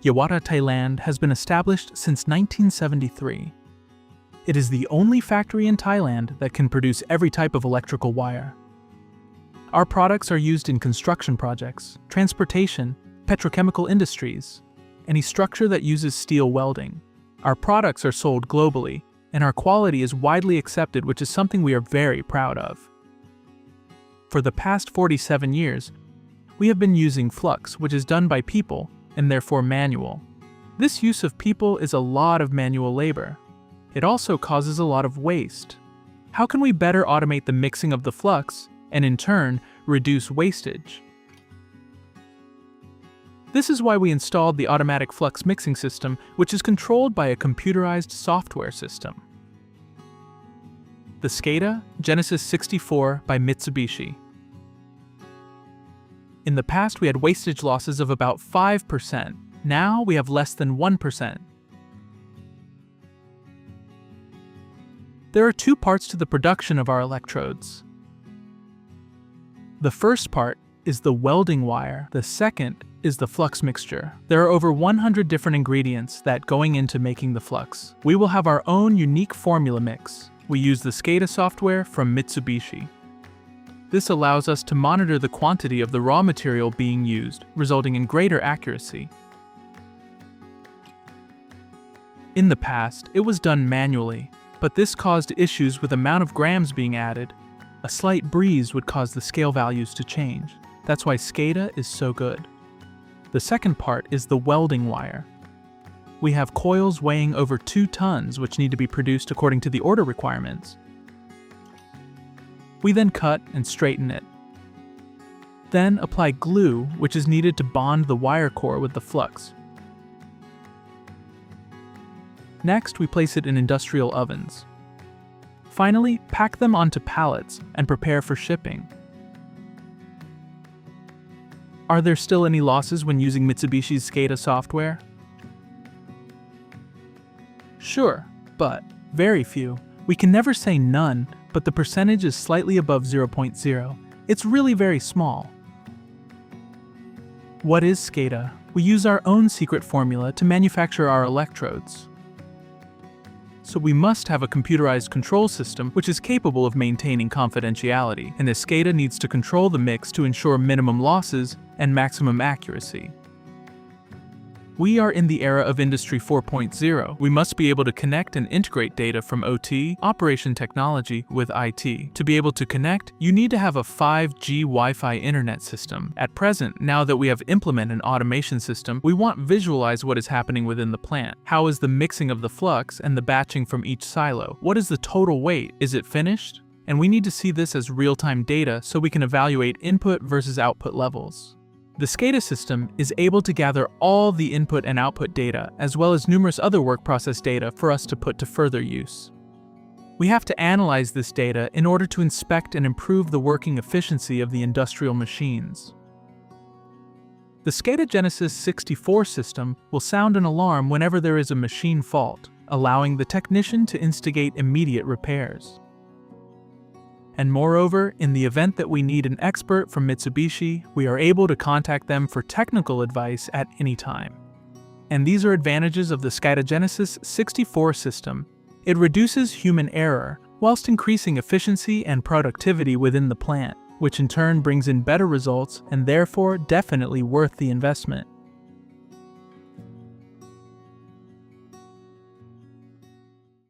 Yawada Thailand has been established since 1973. It is the only factory in Thailand that can produce every type of electrical wire. Our products are used in construction projects, transportation, petrochemical industries, any structure that uses steel welding. Our products are sold globally, and our quality is widely accepted, which is something we are very proud of. For the past 47 years, we have been using flux, which is done by people, and therefore manual. This use of people is a lot of manual labor. It also causes a lot of waste. How can we better automate the mixing of the flux, and in turn, reduce wastage? This is why we installed the automatic flux mixing system, which is controlled by a computerized software system. The SCADA Genesis 64 by Mitsubishi. In the past, we had wastage losses of about 5%. Now we have less than 1%. There are two parts to the production of our electrodes. The first part is the welding wire. The second is the flux mixture. There are over 100 different ingredients that going into making the flux. We will have our own unique formula mix. We use the SCADA software from Mitsubishi. This allows us to monitor the quantity of the raw material being used, resulting in greater accuracy. In the past, it was done manually, but this caused issues with amount of grams being added. A slight breeze would cause the scale values to change. That's why SCADA is so good. The second part is the welding wire. We have coils weighing over 2 tons which need to be produced according to the order requirements. We then cut and straighten it. Then apply glue, which is needed to bond the wire core with the flux. Next, we place it in industrial ovens. Finally, pack them onto pallets and prepare for shipping. Are there still any losses when using Mitsubishi's SCADA software? Sure, but very few. We can never say none, but the percentage is slightly above 0.0. It's really very small. What is SCADA? We use our own secret formula to manufacture our electrodes. So we must have a computerized control system which is capable of maintaining confidentiality, and the SCADA needs to control the mix to ensure minimum losses and maximum accuracy. We are in the era of Industry 4.0. We must be able to connect and integrate data from OT, operation technology, with IT. To be able to connect, you need to have a 5G Wi-Fi internet system. At present, now that we have implemented an automation system, we want to visualize what is happening within the plant. How is the mixing of the flux and the batching from each silo? What is the total weight? Is it finished? And we need to see this as real-time data so we can evaluate input versus output levels. The SCADA system is able to gather all the input and output data, as well as numerous other work process data for us to put to further use. We have to analyze this data in order to inspect and improve the working efficiency of the industrial machines. The SCADA Genesis 64 system will sound an alarm whenever there is a machine fault, allowing the technician to instigate immediate repairs. And moreover, in the event that we need an expert from Mitsubishi, we are able to contact them for technical advice at any time. And these are advantages of the SCADA Genesis 64 system. It reduces human error, whilst increasing efficiency and productivity within the plant, which in turn brings in better results and therefore definitely worth the investment.